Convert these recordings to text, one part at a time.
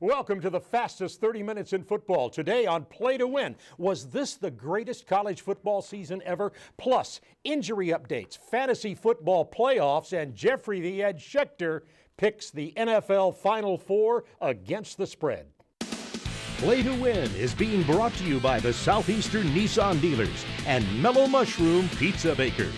Welcome to the fastest 30 minutes in football. Today on Play to Win, was this the greatest college football season ever? Plus, injury updates, fantasy football playoffs, and Jeffrey the Edge Schechter picks the NFL Final Four against the spread. Play to Win is being brought to you by the Southeastern Nissan dealers and Mellow Mushroom Pizza Bakers.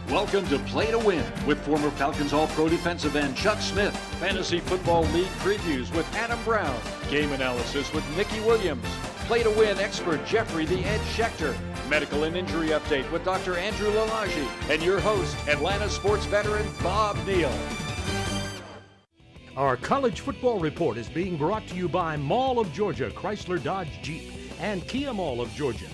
Welcome to Play to Win with former Falcons All-Pro defensive end Chuck Smith, Fantasy Football League previews with Adam Brown, game analysis with Mickey Williams, Play to Win expert Jeffrey the Edge Schechter, medical and injury update with Dr. Andrew Lalage, and your host, Atlanta sports veteran Bob Neal. Our college football report is being brought to you by Mall of Georgia, Chrysler Dodge Jeep, and Kia Mall of Georgia.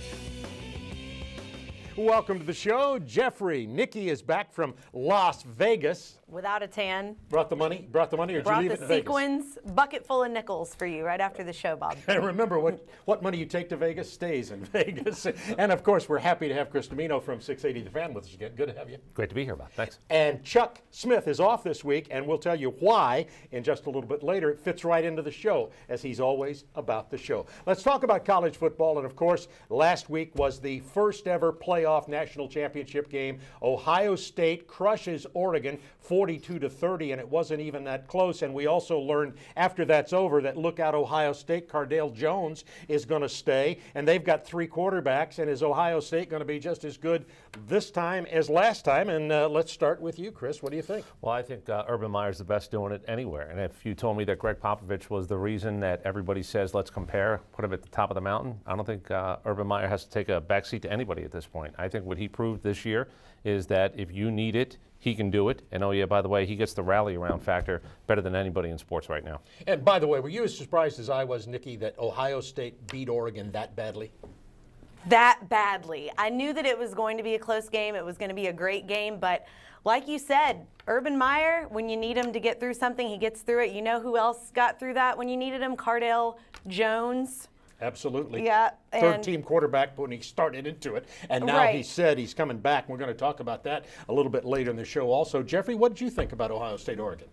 Welcome to the show. Jeffrey, Nikki is back from Las Vegas. Without a tan. Brought the money, or did you leave it in Vegas? Brought the sequins, bucket full of nickels for you right after the show, Bob. And remember, what money you take to Vegas stays in Vegas. And of course, we're happy to have Chris Domino from 680 The Fan with us again. Good to have you. Great to be here, Bob. Thanks. And Chuck Smith is off this week, and we'll tell you why in just a little bit later. It fits right into the show, as he's always about the show. Let's talk about college football. And of course, last week was the first ever playoff national championship game. Ohio State crushes Oregon 42-30, and it wasn't even that close. And we also learned after that's over that look out, Ohio State, Cardale Jones is going to stay, and they've got three quarterbacks. And is Ohio State going to be just as good this time as last time? And let's start with you, Chris. What do you think? Well, I think Urban Meyer's the best doing it anywhere. And if you told me that Greg Popovich was the reason that everybody says let's compare, put him at the top of the mountain, I don't think Urban Meyer has to take a backseat to anybody at this point. I think what he proved this year is that if you need it, he can do it. And oh yeah, by the way, he gets the rally around factor better than anybody in sports right now. And by the way, were you as surprised as I was, Nikki, that Ohio State beat Oregon that badly? That badly. I knew that it was going to be a close game. It was going to be a great game. But like you said, Urban Meyer, when you need him to get through something, he gets through it. You know who else got through that when you needed him? Cardale Jones. Absolutely. Yeah. Third-team quarterback when he started into it. And now he said he's coming back. We're going to talk about that a little bit later in the show also. Jeffrey, what did you think about Ohio State-Oregon?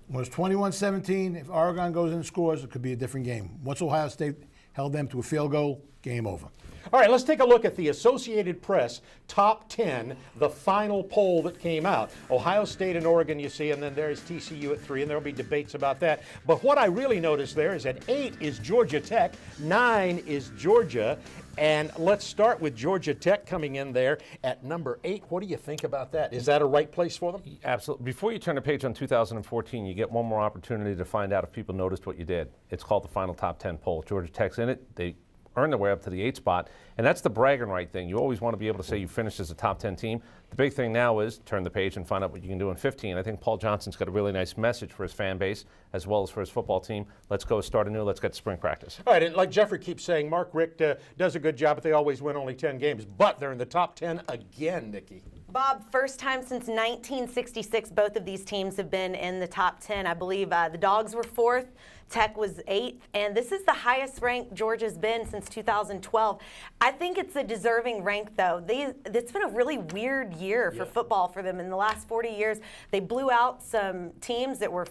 It was 21-17. If Oregon goes in and scores, it could be a different game. Once Ohio State held them to a field goal, game over. All right, let's take a look at the Associated Press Top 10, the final poll that came out. Ohio State and Oregon, you see, and then there's TCU at 3, and there'll be debates about that. But what I really noticed there is at 8 is Georgia Tech, 9 is Georgia, and let's start with Georgia Tech coming in there at number 8. What do you think about that? Is that a right place for them? Absolutely. Before you turn the page on 2014, you get one more opportunity to find out if people noticed what you did. It's called the Final Top 10 poll. Georgia Tech's in it. They earn their way up to the 8th spot, and that's the bragging right thing. You always want to be able to say you finished as a top 10 team. The big thing now is turn the page and find out what you can do in 15. I think Paul Johnson's got a really nice message for his fan base as well as for his football team. Let's go start anew. Let's get to spring practice. All right, and like Jeffrey keeps saying, Mark Richt does a good job, but they always win only 10 games. But they're in the top 10 again, Nikki. Bob, first time since 1966, both of these teams have been in the top 10. I believe the Dogs were 4th, Tech was 8th, and this is the highest rank Georgia's been since 2012. I think it's a deserving rank, though. It's been a really weird year for football for them. In the last 40 years, they blew out some teams that were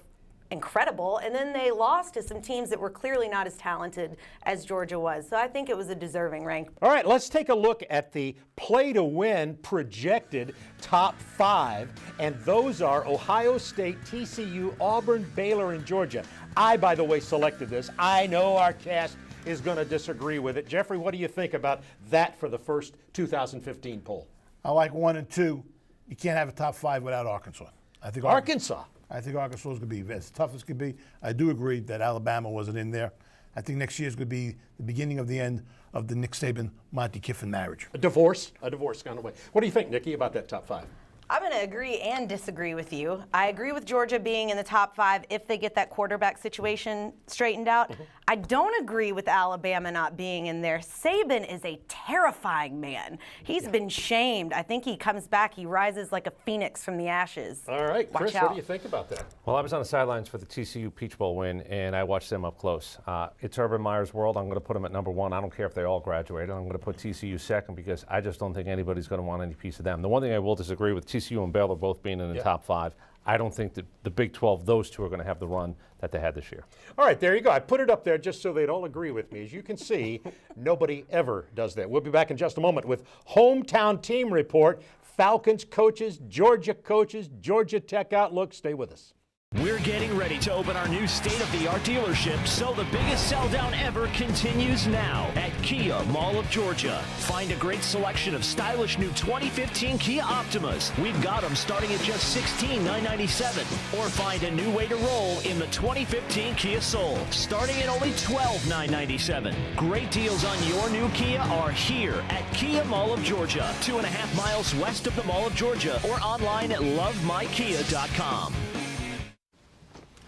incredible, and then they lost to some teams that were clearly not as talented as Georgia was. So I think it was a deserving rank. All right, let's take a look at the Play to Win projected top 5, and those are Ohio State, TCU, Auburn, Baylor, and Georgia. I, by the way, selected this. I know our cast is going to disagree with it. Jeffrey, what do you think about that for the first 2015 poll? I like 1 and 2. You can't have a top 5 without Arkansas. I think Arkansas is going to be as tough as can be. I do agree that Alabama wasn't in there. I think next year is going to be the beginning of the end of the Nick Saban, Monty Kiffin marriage. A divorce kind of way. What do you think, Nikki, about that top 5? I'm going to agree and disagree with you. I agree with Georgia being in the top 5 if they get that quarterback situation straightened out. I don't agree with Alabama not being in there. Saban is a terrifying man. He's been shamed. I think he comes back. He rises like a phoenix from the ashes. All right, Watch Chris, out. what do you think about that? Well, I was on the sidelines for the TCU Peach Bowl win, and I watched them up close. It's Urban Meyer's world. I'm going to put them at number 1. I don't care if they all graduated. I'm going to put TCU second because I just don't think anybody's going to want any piece of them. The one thing I will disagree with, TCU TCU and Baylor both being in the top 5. I don't think that the Big 12, those two are going to have the run that they had this year. All right, there you go. I put it up there just so they'd all agree with me. As you can see, nobody ever does that. We'll be back in just a moment with Hometown Team Report, Falcons coaches, Georgia Tech outlook. Stay with us. We're getting ready to open our new state-of-the-art dealership, so the biggest sell-down ever continues now at Kia Mall of Georgia. Find a great selection of stylish new 2015 Kia Optimas. We've got them starting at just $16,997. Or find a new way to roll in the 2015 Kia Soul, starting at only $12,997. Great deals on your new Kia are here at Kia Mall of Georgia, 2.5 miles west of the Mall of Georgia, or online at lovemykia.com.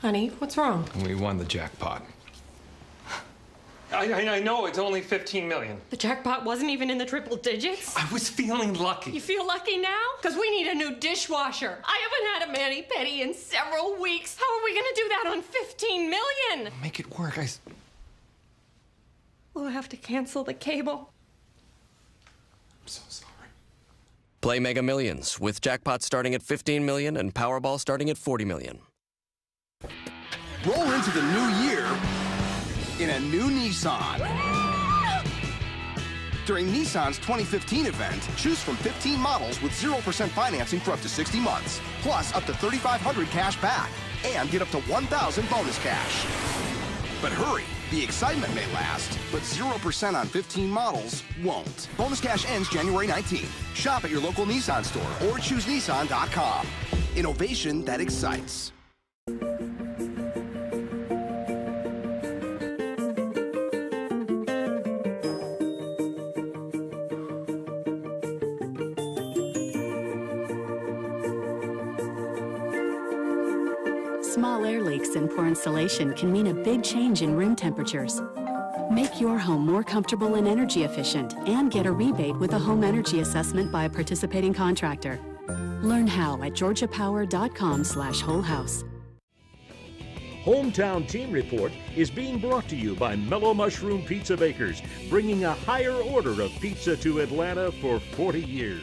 Honey, what's wrong? We won the jackpot. I know it's only 15 million. The jackpot wasn't even in the triple digits? I was feeling lucky. You feel lucky now? Because we need a new dishwasher. I haven't had a mani-pedi in several weeks. How are we going to do that on 15 million? Make it work. We'll have to cancel the cable. I'm so sorry. Play Mega Millions with jackpot starting at 15 million and Powerball starting at 40 million. Roll into the new year in a new Nissan. During Nissan's 2015 event, choose from 15 models with 0% financing for up to 60 months, plus up to $3,500 cash back, and get up to $1,000 bonus cash. But hurry, the excitement may last, but 0% on 15 models won't. Bonus cash ends January 19th. Shop at your local Nissan store or choose Nissan.com. Innovation that excites. Small air leaks and poor installation can mean a big change in room temperatures. Make your home more comfortable and energy efficient and get a rebate with a home energy assessment by a participating contractor. Learn how at georgiapower.com/wholehouse. Hometown Team Report is being brought to you by Mellow Mushroom Pizza Bakers, bringing a higher order of pizza to Atlanta for 40 years.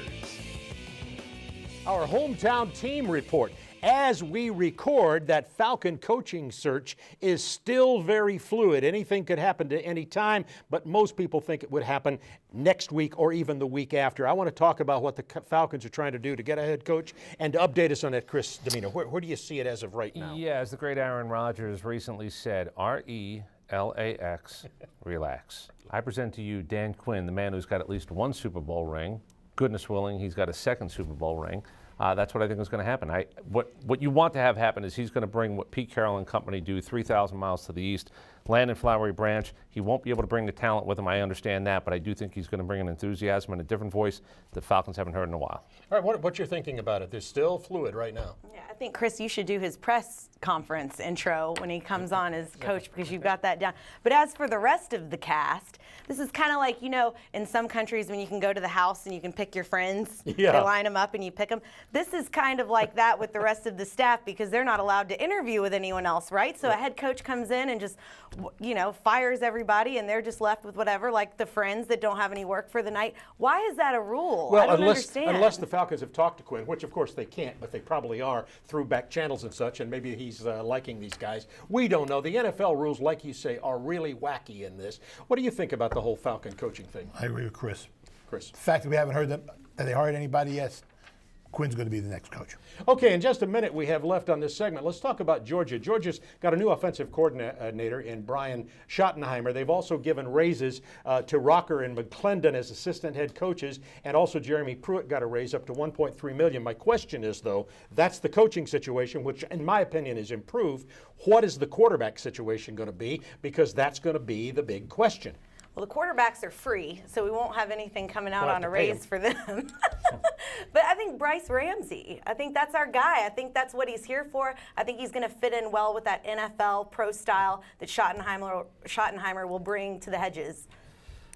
Our Hometown Team Report. As we record, that Falcon coaching search is still very fluid. Anything could happen at any time, but most people think it would happen next week or even the week after. I want to talk about what the Falcons are trying to do to get a head coach and to update us on that, Chris Dimino. Where do you see it as of right now? Yeah, as the great Aaron Rodgers recently said, RELAX, relax. I present to you Dan Quinn, the man who's got at least one Super Bowl ring. Goodness willing, he's got a second Super Bowl ring. That's what I think is going to happen. What you want to have happen is he's going to bring what Pete Carroll and company do 3,000 miles to the east, land in Flowery Branch. He won't be able to bring the talent with him, I understand that, but I do think he's going to bring an enthusiasm and a different voice the Falcons haven't heard in a while. All right, what you're thinking about it? They're still fluid right now. Yeah, I think, Chris, you should do his press conference intro when he comes on as coach because you've got that down. But as for the rest of the cast, this is kind of like, you know, in some countries when you can go to the house and you can pick your friends. Yeah. They line them up and you pick them. This is kind of like that with the rest of the staff because they're not allowed to interview with anyone else, right? So a head coach comes in and just, you know, fires everybody and they're just left with whatever, like the friends that don't have any work for the night. Why is that a rule? Well, I don't understand. Unless the Falcons have talked to Quinn, which of course they can't, but they probably are through back channels and such, and maybe he's liking these guys. We don't know. The NFL rules, like you say, are really wacky in this. What do you think about the whole Falcon coaching thing? I agree with Chris. The fact that we haven't heard that they hired anybody yet, Quinn's going to be the next coach. Okay, in just a minute we have left on this segment. Let's talk about Georgia. Georgia's got a new offensive coordinator in Brian Schottenheimer. They've also given raises to Rocker and McClendon as assistant head coaches, and also Jeremy Pruitt got a raise up to $1.3 million. My question is, though, that's the coaching situation, which in my opinion is improved. What is the quarterback situation going to be? Because that's going to be the big question. Well, the quarterbacks are free, so we won't have anything coming out on a raise for them. But I think Bryce Ramsey, I think that's our guy. I think that's what he's here for. I think he's going to fit in well with that NFL pro style that Schottenheimer will bring to the Hedges.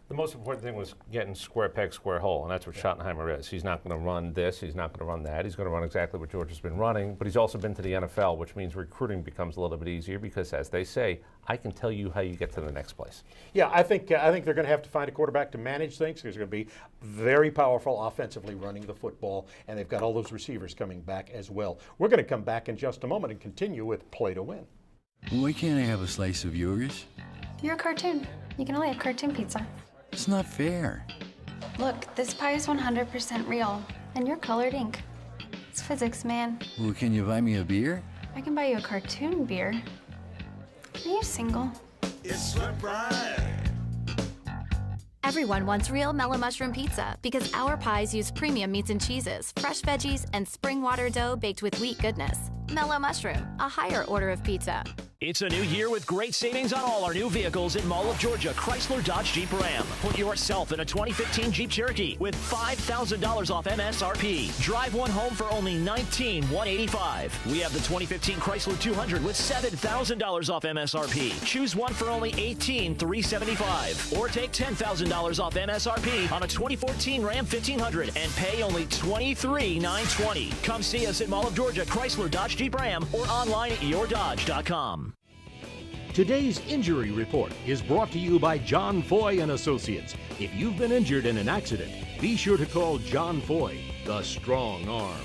The most important thing was getting square peg, square hole, and that's what Schottenheimer is. He's not going to run this, he's not going to run that. He's going to run exactly what Georgia's been running, but he's also been to the NFL, which means recruiting becomes a little bit easier because, as they say, I can tell you how you get to the next place. Yeah, I think they're going to have to find a quarterback to manage things. He's going to be very powerful offensively running the football, and they've got all those receivers coming back as well. We're going to come back in just a moment and continue with Play to Win. Why can't I have a slice of yours? You're a cartoon. You can only have cartoon pizza. It's not fair. Look, this pie is 100% real, and you're colored ink. It's physics, man. Well, can you buy me a beer? I can buy you a cartoon beer. Are you single? It's surprise. Everyone wants real Mellow Mushroom Pizza because our pies use premium meats and cheeses, fresh veggies, and spring water dough baked with wheat goodness. Mellow Mushroom, a higher order of pizza. It's a new year with great savings on all our new vehicles in Mall of Georgia, Chrysler, Dodge, Jeep, Ram. Put yourself in a 2015 Jeep Cherokee with $5,000 off MSRP. Drive one home for only $19,185. We have the 2015 Chrysler 200 with $7,000 off MSRP. Choose one for only $18,375. Or take $10,000 off MSRP on a 2014 Ram 1500 and pay only $23,920. Come see us at Mall of Georgia, Chrysler, Dodge, Jeep, Ram, or online at yourdodge.com. Today's injury report is brought to you by John Foy and Associates. If you've been injured in an accident, be sure to call John Foy, the strong arm.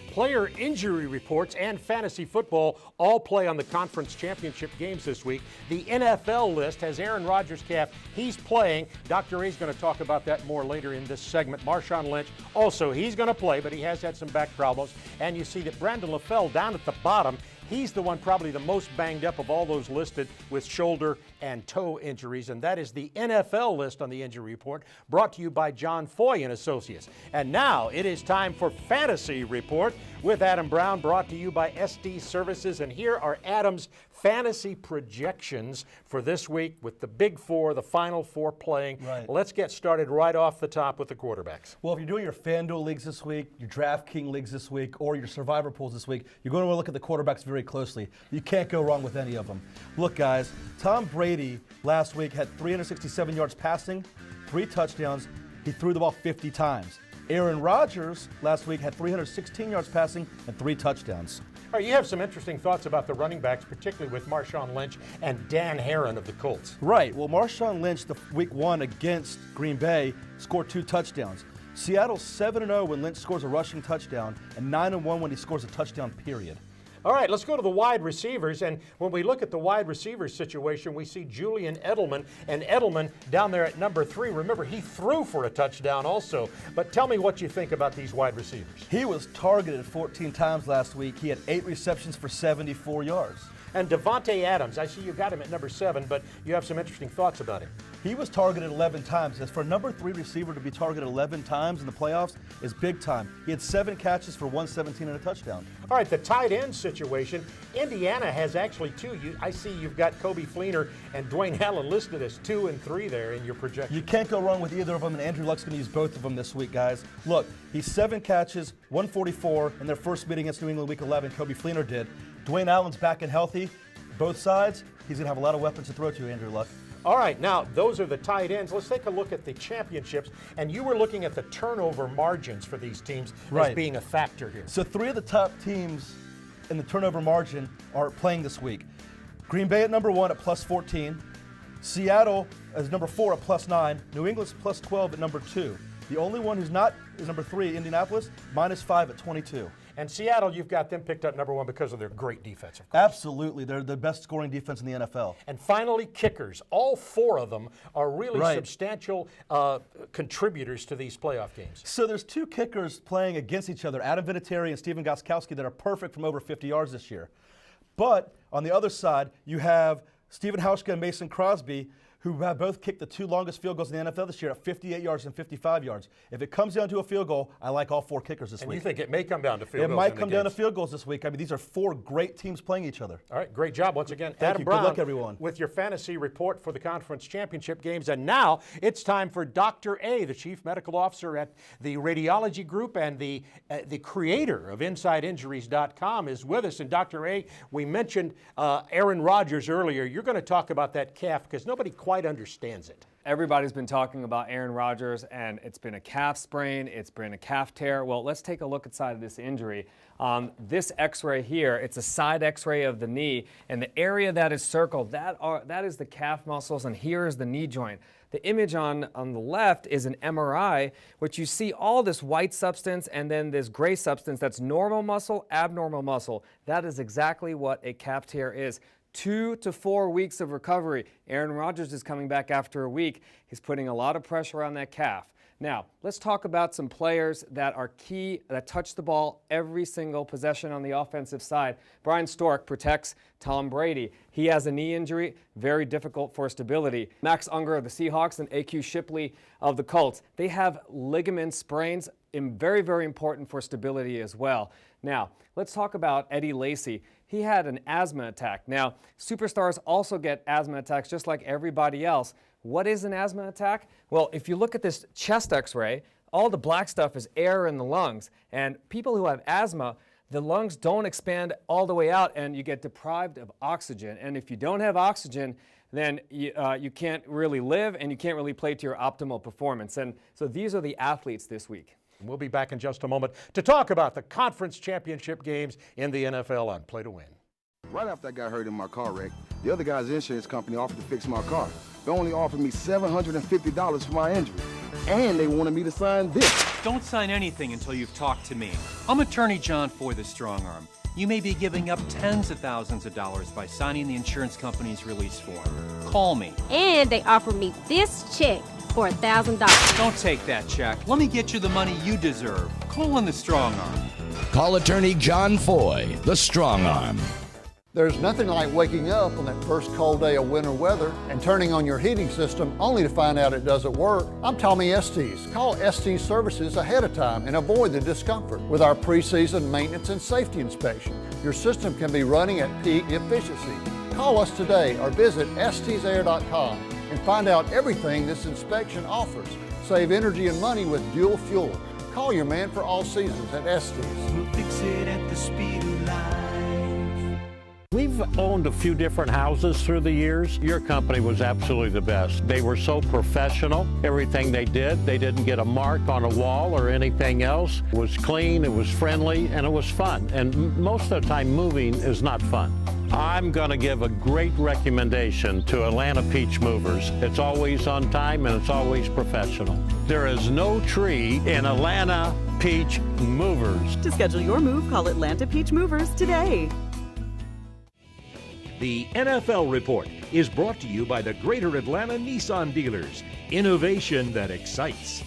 Player injury reports and fantasy football all play on the conference championship games this week. The NFL list has Aaron Rodgers' calf. He's playing. Dr. A's going to talk about that more later in this segment. Marshawn Lynch, also, he's going to play, but he has had some back problems. And you see that Brandon LaFell down at the bottom, he's the one probably the most banged up of all those listed with shoulder and toe injuries, and that is the NFL list on the injury report, brought to you by John Foy and Associates. And now it is time for Fantasy Report with Adam Brown, brought to you by SD Services. And here are Adam's fantasy projections for this week with the Big Four, the Final Four playing. Right. Let's get started right off the top with the quarterbacks. Well, if you're doing your FanDuel leagues this week, your DraftKings leagues this week, or your Survivor pools this week, you're going to want to look at the quarterbacks very closely. You can't go wrong with any of them. Look, guys, Tom Brady last week had 367 yards passing, 3 touchdowns. He threw the ball 50 times. Aaron Rodgers last week had 316 yards passing and 3 touchdowns. All right, you have some interesting thoughts about the running backs, particularly with Marshawn Lynch and Dan Herron of the Colts. Right. Well, Marshawn Lynch, the week 1 against Green Bay, scored 2 touchdowns. Seattle's 7-0 when Lynch scores a rushing touchdown and 9-1 when he scores a touchdown, period. All right, let's go to the wide receivers. And when we look at the wide receiver situation, we see Julian Edelman. And Edelman down there at number 3. Remember, he threw for a touchdown also. But tell me what you think about these wide receivers. He was targeted 14 times last week. He had 8 receptions for 74 yards. And Devontae Adams, I see you got him at number 7, but you have some interesting thoughts about him. He was targeted 11 times. As for a number 3 receiver to be targeted 11 times in the playoffs is big time. He had 7 catches for 117 and a touchdown. All right, the tight end situation. Indiana has actually 2. I see you've got Kobe Fleener and Dwayne Allen listed as 2 and 3 there in your projection. You can't go wrong with either of them, and Andrew Luck's going to use both of them this week, guys. Look, he's 7 catches, 144 in their first meeting against New England Week 11. Kobe Fleener did. Dwayne Allen's back and healthy. Both sides, he's going to have a lot of weapons to throw to, Andrew Luck. All right, now those are the tight ends. Let's take a look at the championships. And you were looking at the turnover margins for these teams as being a factor here. So 3 of the top teams in the turnover margin are playing this week. Green Bay at number 1 at plus 14. Seattle as number 4 at plus 9. New England's plus 12 at number 2. The only one who's not is number 3, Indianapolis, minus 5 at 22. And Seattle, you've got them picked up number 1 because of their great defense, of course. Absolutely. They're the best scoring defense in the NFL. And finally, kickers. All 4 of them are really substantial contributors to these playoff games. So there's 2 kickers playing against each other, Adam Vinatieri and Stephen Gostkowski, that are perfect from over 50 yards this year. But on the other side, you have Stephen Hauschka and Mason Crosby, who have both kicked the 2 longest field goals in the NFL this year at 58 yards and 55 yards. If it comes down to a field goal, I like all 4 kickers this week. And you think it may come down to field goals? It might come down to field goals this week. I mean, these are 4 great teams playing each other. All right, great job once again. Thank Adam you. Brown, Good luck, everyone. With your fantasy report for the conference championship games. And now it's time for Dr. A, the chief medical officer at the radiology group and the creator of InsideInjuries.com is with us. And Dr. A, we mentioned Aaron Rodgers earlier. You're going to talk about that calf because nobody quite quite understands it. Everybody's been talking about Aaron Rodgers, and it's been a calf sprain, it's been a calf tear. Well, let's take a look inside of this injury. This x-ray here, it's a side x-ray of the knee, and the area that is circled, that is the calf muscles, and here is the knee joint. The image on the left is an MRI, which you see all this white substance and then this gray substance that's normal muscle, abnormal muscle. That is exactly what a calf tear is. 2 to 4 weeks of recovery. Aaron Rodgers is coming back after a week. He's putting a lot of pressure on that calf. Now, let's talk about some players that are key, that touch the ball every single possession on the offensive side. Brian Stork protects Tom Brady. He has a knee injury, very difficult for stability. Max Unger of the Seahawks and A.Q. Shipley of the Colts. They have ligament sprains, very, very important for stability as well. Now, let's talk about Eddie Lacy. He had an asthma attack. Now, superstars also get asthma attacks just like everybody else. What is an asthma attack? Well, if you look at this chest x-ray, all the black stuff is air in the lungs. And people who have asthma, the lungs don't expand all the way out and you get deprived of oxygen. And if you don't have oxygen, then you can't really live and you can't really play to your optimal performance. And so these are the athletes this week. We'll be back in just a moment to talk about the conference championship games in the NFL on Play to Win. Right after I got hurt in my car wreck, the other guy's insurance company offered to fix my car. They only offered me $750 for my injury, and they wanted me to sign this. Don't sign anything until you've talked to me. I'm attorney John Foy, the Strong Arm. You may be giving up tens of thousands of dollars by signing the insurance company's release form. Call me. And they offered me this check for $1,000. Don't take that check. Let me get you the money you deserve. Call in the Strong Arm. Call attorney John Foy, the Strong Arm. There's nothing like waking up on that first cold day of winter weather and turning on your heating system only to find out it doesn't work. I'm Tommy Estes. Call Estes Services ahead of time and avoid the discomfort. With our pre-season maintenance and safety inspection, your system can be running at peak efficiency. Call us today or visit estesair.com and find out everything this inspection offers. Save energy and money with dual fuel. Call your man for all seasons at Estes. We'll fix it at the speed of life. We've owned a few different houses through the years. Your company was absolutely the best. They were so professional. Everything they didn't get a mark on a wall or anything else. It was clean, it was friendly, and it was fun. And most of the time, moving is not fun. I'm going to give a great recommendation to Atlanta Peach Movers. It's always on time and it's always professional. There is no tree in Atlanta Peach Movers. To schedule your move, call Atlanta Peach Movers today. The NFL Report is brought to you by the Greater Atlanta Nissan dealers. Innovation that excites.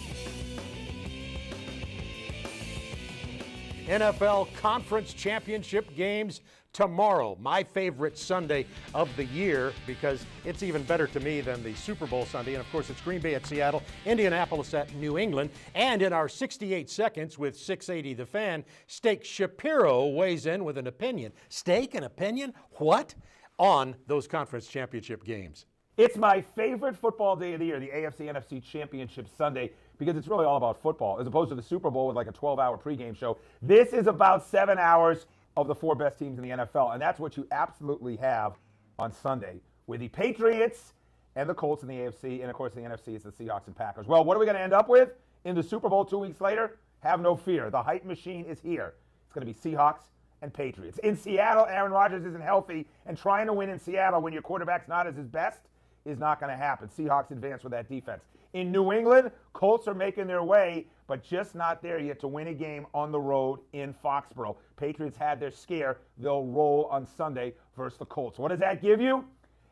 NFL Conference Championship games tomorrow. My favorite Sunday of the year because it's even better to me than the Super Bowl Sunday. And of course, it's Green Bay at Seattle, Indianapolis at New England. And in our 68 seconds with 680 The Fan, Steak Shapiro weighs in with an opinion. Steak, an opinion? What? On those conference championship games. It's my favorite football day of the year, the AFC-NFC Championship Sunday, because it's really all about football, as opposed to the Super Bowl with like a 12-hour pregame show. This is about 7 hours of the 4 best teams in the NFL, and that's what you absolutely have on Sunday with the Patriots and the Colts in the AFC, and of course the NFC is the Seahawks and Packers. Well, what are we going to end up with in the Super Bowl 2 weeks later? Have no fear. The hype machine is here. It's going to be Seahawks and Patriots. In Seattle, Aaron Rodgers isn't healthy, and trying to win in Seattle when your quarterback's not at his best is not going to happen. Seahawks advance with that defense. In New England, Colts are making their way, but just not there yet to win a game on the road in Foxborough. Patriots had their scare. They'll roll on Sunday versus the Colts. What does that give you?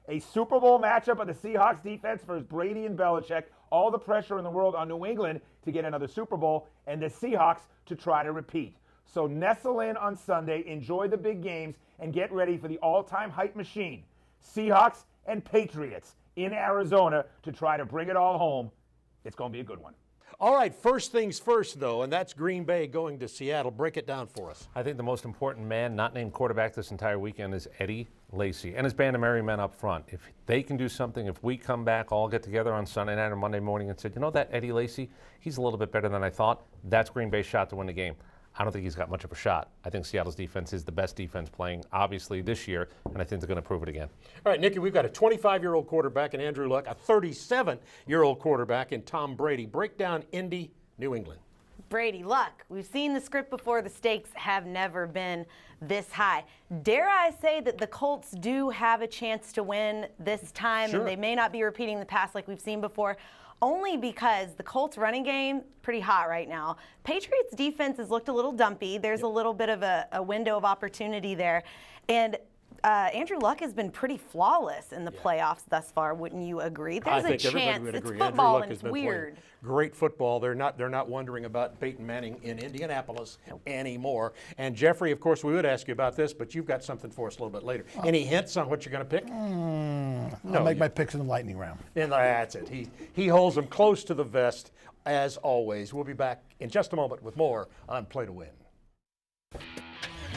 A Super Bowl matchup of the Seahawks defense versus Brady and Belichick. All the pressure in the world on New England to get another Super Bowl, and the Seahawks to try to repeat. So nestle in on Sunday, enjoy the big games, and get ready for the all-time hype machine. Seahawks and Patriots in Arizona to try to bring it all home. It's going to be a good one. All right, first things first, though, and that's Green Bay going to Seattle. Break it down for us. I think the most important man not named quarterback this entire weekend is Eddie Lacy and his band of merry men up front. If they can do something, if we come back, all get together on Sunday night or Monday morning and say, you know that Eddie Lacy, he's a little bit better than I thought, that's Green Bay's shot to win the game. I don't think he's got much of a shot. I think Seattle's defense is the best defense playing, obviously, this year, and I think they're going to prove it again. All right, Nikki, we've got a 25-year-old quarterback in Andrew Luck, a 37-year-old quarterback in Tom Brady. Break down Indy, New England. Brady, Luck. We've seen the script before. The stakes have never been this high. Dare I say that the Colts do have a chance to win this time, Sure. and they may not be repeating the past like we've seen before, only because the Colts running game, pretty hot right now. Patriots defense has looked a little dumpy. There's a little bit of a window of opportunity there. And Andrew Luck has been pretty flawless in the playoffs thus far. Wouldn't you agree? There's I think a chance. would It's agree. football Andrew Luck and has it's been weird. playing great football. They're not wondering about Peyton Manning in Indianapolis anymore. And Jeffrey, of course, we would ask you about this, but you've got something for us a little bit later. Any hints on what you're going to pick? I'll make my picks in the lightning round. And that's it. He holds them close to the vest, as always. We'll be back in just a moment with more on Play to Win.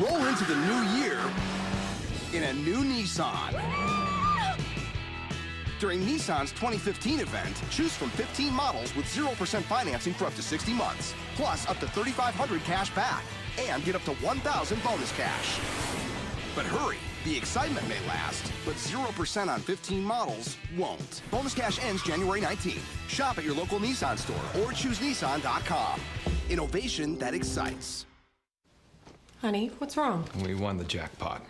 Roll into the new year in a new Nissan. During Nissan's 2015 event, choose from 15 models with 0% financing for up to 60 months, plus up to $3,500 cash back, and get up to $1,000 bonus cash. But hurry, the excitement may last, but 0% on 15 models won't. Bonus cash ends January 19th. Shop at your local Nissan store or choose Nissan.com. Innovation that excites. Honey, what's wrong? We won the jackpot.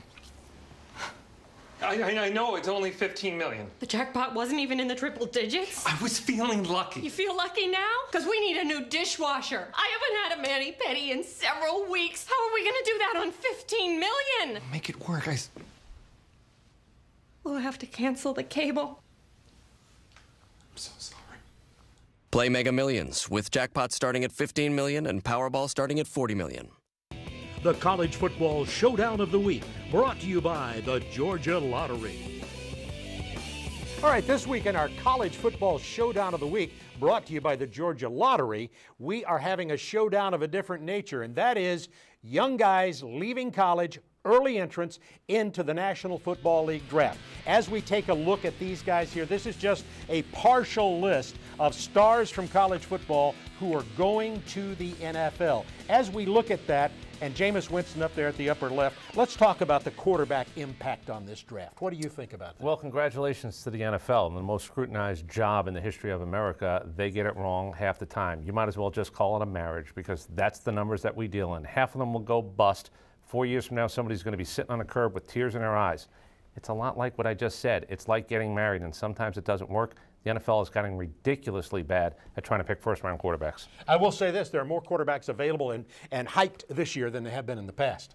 I know it's only 15 million. The jackpot wasn't even in the triple digits? I was feeling lucky. You feel lucky now? Because we need a new dishwasher. I haven't had a mani-pedi in several weeks. How are we going to do that on 15 million? Make it work. We'll have to cancel the cable. I'm so sorry. Play Mega Millions with jackpot starting at 15 million and Powerball starting at 40 million. The College Football Showdown of the Week, brought to you by the Georgia Lottery. All right, this week in our College Football Showdown of the Week, brought to you by the Georgia Lottery, we are having a showdown of a different nature, and that is young guys leaving college, early entrance into the National Football League draft. As we take a look at these guys here, this is just a partial list of stars from college football who are going to the NFL. As we look at that, and Jameis Winston up there at the upper left, let's talk about the quarterback impact on this draft. What do you think about that? Well, congratulations to the NFL and the most scrutinized job in the history of America. They get it wrong half the time. You might as well just call it a marriage because that's the numbers that we deal in. Half of them will go bust. 4 years from now, somebody's going to be sitting on a curb with tears in their eyes. It's a lot like what I just said. It's like getting married, and sometimes it doesn't work. The NFL is getting ridiculously bad at trying to pick first-round quarterbacks. I will say this, there are more quarterbacks available and hyped this year than there have been in the past.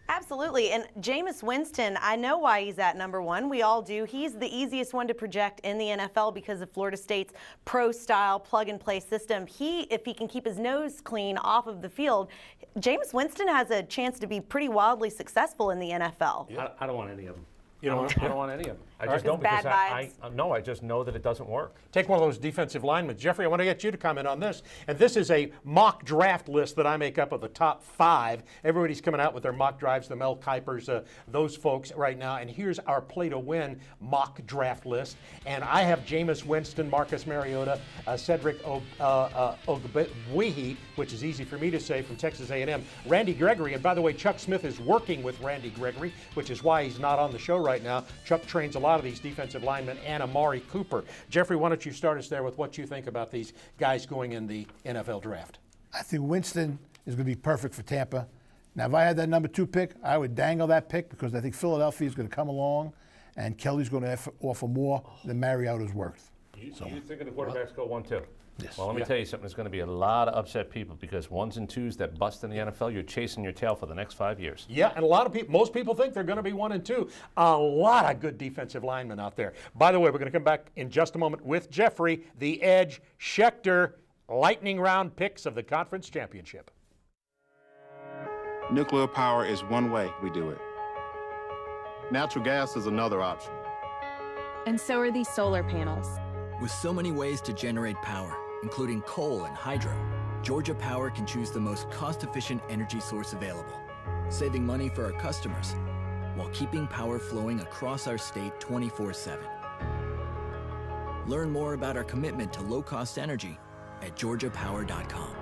Absolutely. And Jameis Winston, I know why he's at number one. We all do. He's the easiest one to project in the NFL because of Florida State's pro-style plug-and-play system. If he can keep his nose clean off of the field, Jameis Winston has a chance to be pretty wildly successful in the NFL. Yeah. I don't want any of them. You know, I don't want any of them. I All just right. don't because Bad I just know that it doesn't work. Take one of those defensive linemen. Jeffrey, I want to get you to comment on this. And this is a mock draft list that I make up of the top 5. Everybody's coming out with their mock drives, the Mel Kipers, those folks right now. And here's our Play to Win mock draft list. And I have Jameis Winston, Marcus Mariota, Cedric Ogbuehi, which is easy for me to say, from Texas A&M, Randy Gregory. And by the way, Chuck Smith is working with Randy Gregory, which is why he's not on the show right now. Chuck trains a lot of these defensive linemen, and Amari Cooper. Jeffrey, why don't you start us there with what you think about these guys going in the NFL draft? I think Winston is going to be perfect for Tampa. Now, if I had that number 2 pick, I would dangle that pick because I think Philadelphia is going to come along, and Kelly's going to offer more than Mariota's worth. You think the quarterbacks go 1-2? Yes. Well, let me tell you something. There's going to be a lot of upset people because 1s and 2s that bust in the NFL, you're chasing your tail for the next 5 years. Yeah, and a lot of people, most people think they're going to be 1 and 2. A lot of good defensive linemen out there. By the way, we're going to come back in just a moment with Jeffrey, the Edge, Schechter, lightning round picks of the conference championship. Nuclear power is one way we do it. Natural gas is another option. And so are these solar panels. With so many ways to generate power, including coal and hydro, Georgia Power can choose the most cost-efficient energy source available, saving money for our customers while keeping power flowing across our state 24/7. Learn more about our commitment to low-cost energy at georgiapower.com.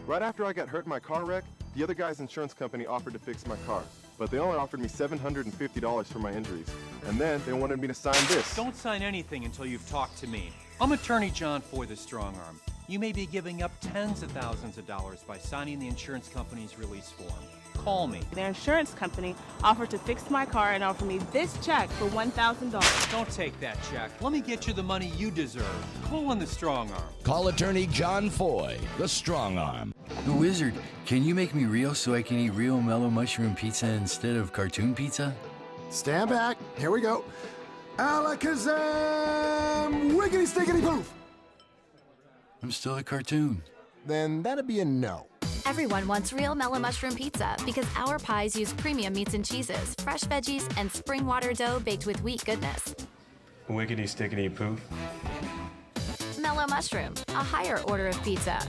Right after I got hurt in my car wreck, the other guy's insurance company offered to fix my car. But they only offered me $750 for my injuries. And then they wanted me to sign this. Don't sign anything until you've talked to me. I'm attorney John Foy, the strong arm. You may be giving up tens of thousands of dollars by signing the insurance company's release form. Call me. Their insurance company offered to fix my car and offer me this check for $1,000. Don't take that check. Let me get you the money you deserve. Call in the strong arm. Call attorney John Foy, the strong arm. The Wizard, can you make me real so I can eat real mellow mushroom pizza instead of cartoon pizza? Stand back. Here we go. Alakazam! Wiggity stickety poof! I'm still a cartoon. Then that'd be a no. Everyone wants real mellow mushroom pizza because our pies use premium meats and cheeses, fresh veggies, and spring water dough baked with wheat goodness. Wiggity stickety poof. Mellow mushroom, a higher order of pizza.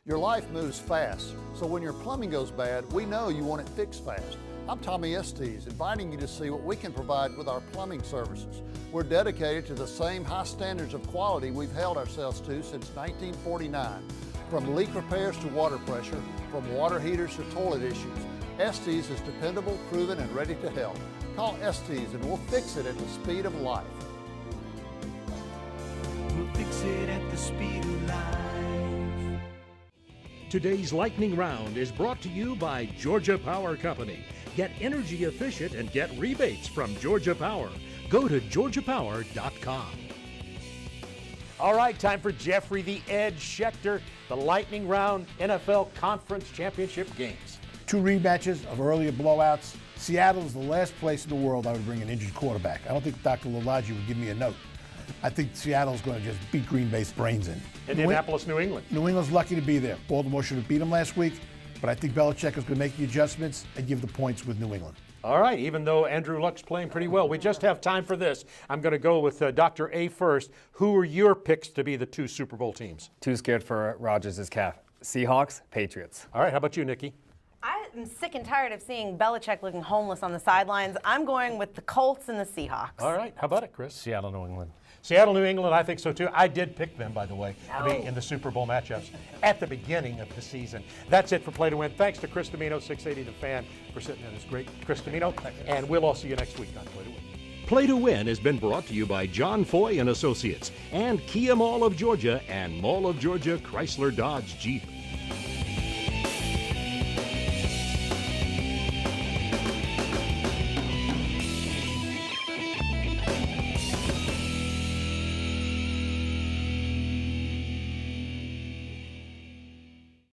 Your life moves fast, so when your plumbing goes bad, we know you want it fixed fast. I'm Tommy Estes, inviting you to see what we can provide with our plumbing services. We're dedicated to the same high standards of quality we've held ourselves to since 1949. From leak repairs to water pressure, from water heaters to toilet issues, Estes is dependable, proven, and ready to help. Call Estes and we'll fix it at the speed of life. We'll fix it at the speed of life. Today's Lightning Round is brought to you by Georgia Power Company. Get energy efficient and get rebates from Georgia Power. Go to georgiapower.com. All right, time for Jeffrey the Edge Schechter, the Lightning Round NFL Conference Championship games. 2 rematches of earlier blowouts. Seattle is the last place in the world I would bring an injured quarterback. I don't think Dr. Lalaji would give me a note. I think Seattle's going to just beat Green Bay's brains in. Indianapolis, New England. New England's lucky to be there. Baltimore should have beat them last week, but I think Belichick is going to make the adjustments and give the points with New England. All right, even though Andrew Luck's playing pretty well, we just have time for this. I'm going to go with Dr. A first. Who are your picks to be the 2 Super Bowl teams? Too scared for Rodgers' calf. Seahawks, Patriots. All right, how about you, Nikki? I'm sick and tired of seeing Belichick looking homeless on the sidelines. I'm going with the Colts and the Seahawks. All right, how about it, Chris? Seattle, New England. Seattle, New England, I think so too. I did pick them, by the way, to be in the Super Bowl matchups at the beginning of the season. That's it for Play to Win. Thanks to Chris Domino, 680 The Fan, for sitting in. It's great, Chris Domino. And we'll all see you next week on Play to Win. Play to Win has been brought to you by John Foy and Associates and Kia Mall of Georgia and Mall of Georgia Chrysler Dodge Jeep.